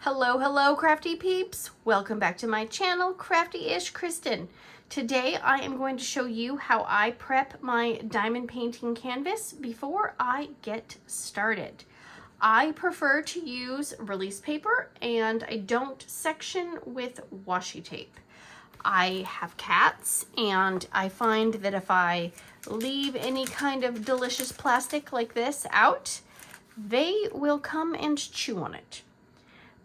Hello, crafty peeps. Welcome back to my channel, Crafty-ish Kristen. Today I am going to show you how I prep my diamond painting canvas before I get started. I prefer to use release paper and I don't section with washi tape. I have cats and I find that if I leave any kind of delicious plastic like this out, they will come and chew on it.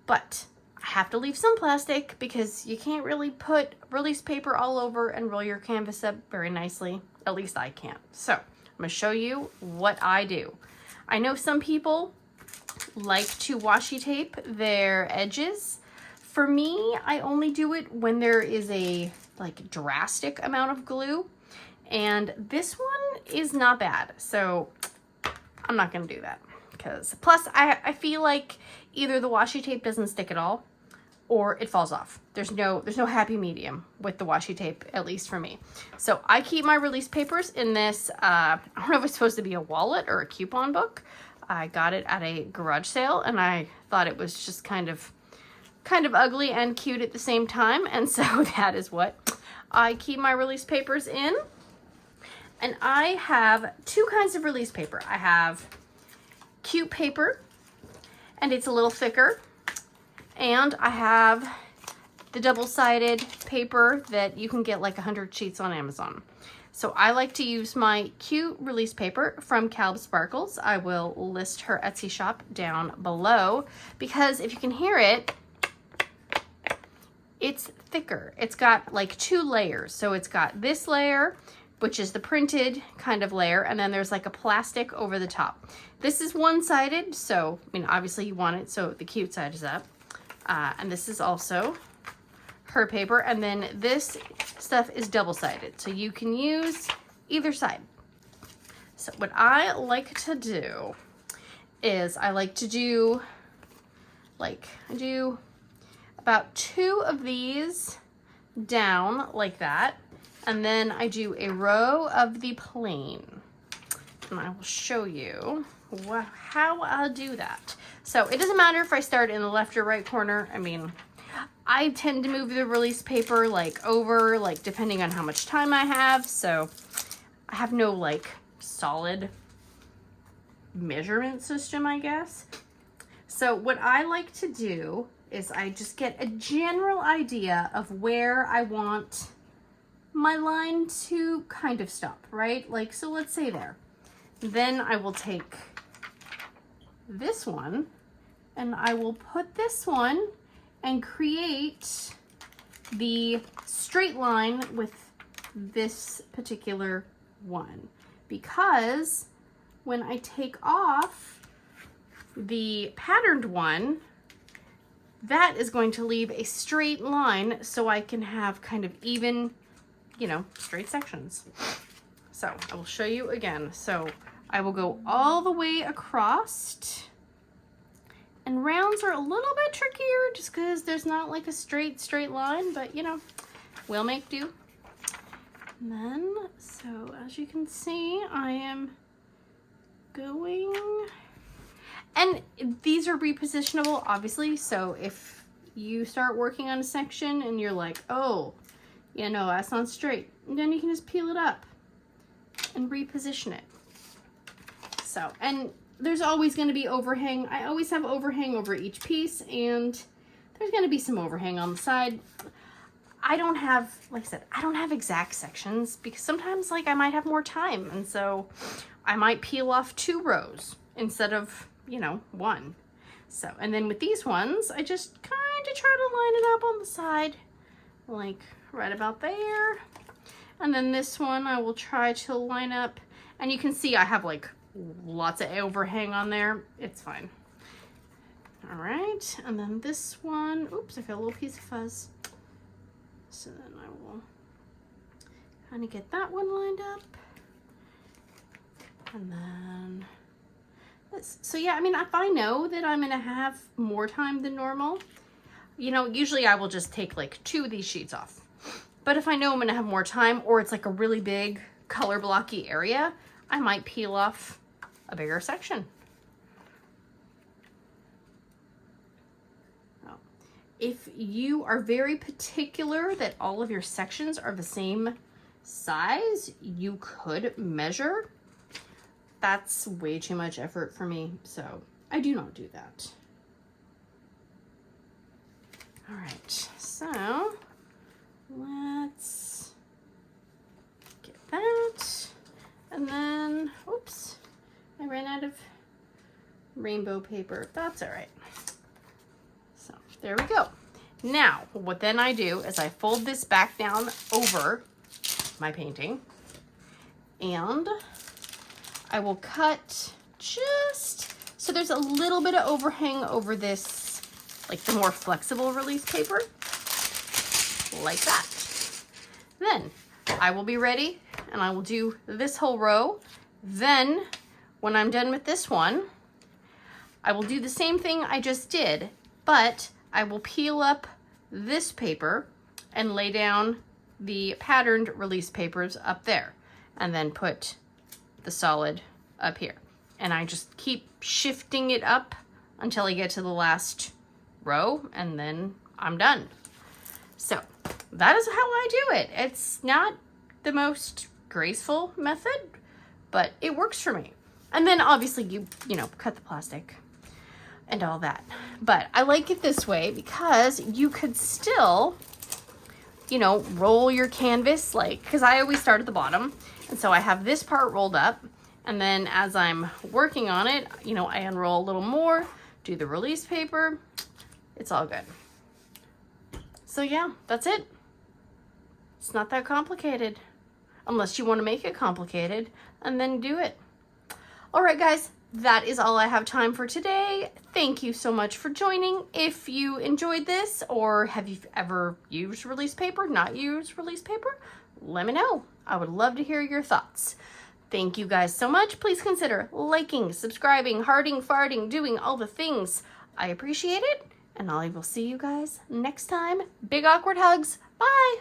But I have to leave some plastic because you can't really put release paper all over and roll your canvas up very nicely. At least I can't. So I'm going to show you what I do. I know some people like to washi tape their edges. For me, I only do it when there is a drastic amount of glue. And this one is not bad. So I'm not going to do that. Plus I feel like either the washi tape doesn't stick at all or it falls off. There's no happy medium with the washi tape, at least for me. So I keep my release papers in this, I don't know if it's supposed to be a wallet or a coupon book. I got it at a garage sale and I thought it was just kind of ugly and cute at the same time. And so that is what I keep my release papers in. And I have two kinds of release paper. I have cute paper, and it's a little thicker, and I have the double-sided paper that you can get like 100 sheets on Amazon. So I like to use my cute release paper from Calb Sparkles. I will list her Etsy shop down below because if you can hear it, it's thicker. It's got like two layers. So it's got this layer, which is the printed kind of layer, and then there's like a plastic over the top. This is one-sided, so I mean obviously you want it so the cute side is up. And this is also her paper, and then this stuff is double-sided, so you can use either side. So what I like to do is I do about 2 of these down like that. And then I do a row of the plain. And I will show you how I'll do that. So it doesn't matter if I start in the left or right corner. I mean, I tend to move the release paper over, depending on how much time I have. So I have no solid measurement system, I guess. So what I like to do is I just get a general idea of where I want my line to kind of stop, right? So let's say there. Then I will take this one and I will put this one and create the straight line with this particular one. Because when I take off the patterned one, that is going to leave a straight line so I can have kind of even, straight sections. So I will show you again. So I will go all the way across, and rounds are a little bit trickier just because there's not like a straight line, but we'll make do. And then, so as you can see, I am going, and these are repositionable, obviously. So if you start working on a section and you're like, oh, that's not straight, and then you can just peel it up and reposition it. So, and there's always going to be overhang. I always have overhang over each piece, and there's going to be some overhang on the side. I don't have, like I said, I don't have exact sections because sometimes I might have more time, and so I might peel off 2 rows instead of, 1. So, and then with these ones, I just kind of try to line it up on the side, right about there. And then this one I will try to line up, and you can see I have lots of overhang on there. It's fine. All right, and then this one, oops, I got a little piece of fuzz. So then I will kind of get that one lined up. And then this. So yeah, I mean, if I know that I'm gonna have more time than normal, usually I will just take 2 of these sheets off. But if I know I'm gonna have more time, or it's a really big color blocky area, I might peel off a bigger section. if you are very particular that all of your sections are the same size, you could measure. That's way too much effort for me, so I do not do that. All right, so let's get that. And then, oops, I ran out of rainbow paper. That's all right. So there we go. Now, what then I do is I fold this back down over my painting, and I will cut just so there's a little bit of overhang over this, like the more flexible release paper, like that. Then I will be ready and I will do this whole row. Then when I'm done with this one, I will do the same thing I just did, but I will peel up this paper and lay down the patterned release papers up there, and then put the solid up here. And I just keep shifting it up until I get to the last row, and then I'm done. So that is how I do it. It's not the most graceful method, but it works for me. And then obviously you know, cut the plastic and all that. But I like it this way because you could still, you know, roll your canvas, like, because I always start at the bottom. And so I have this part rolled up, and then as I'm working on it, you know, I unroll a little more, do the release paper. It's all good. So yeah, that's it. It's not that complicated, unless you want to make it complicated, and then do it. All right, guys, that is all I have time for today. Thank you so much for joining. If you enjoyed this, or have you ever used release paper, not used release paper, let me know. I would love to hear your thoughts. Thank you guys so much. Please consider liking, subscribing, hearting, farting, doing all the things. I appreciate it, and I will see you guys next time. Big awkward hugs. Bye.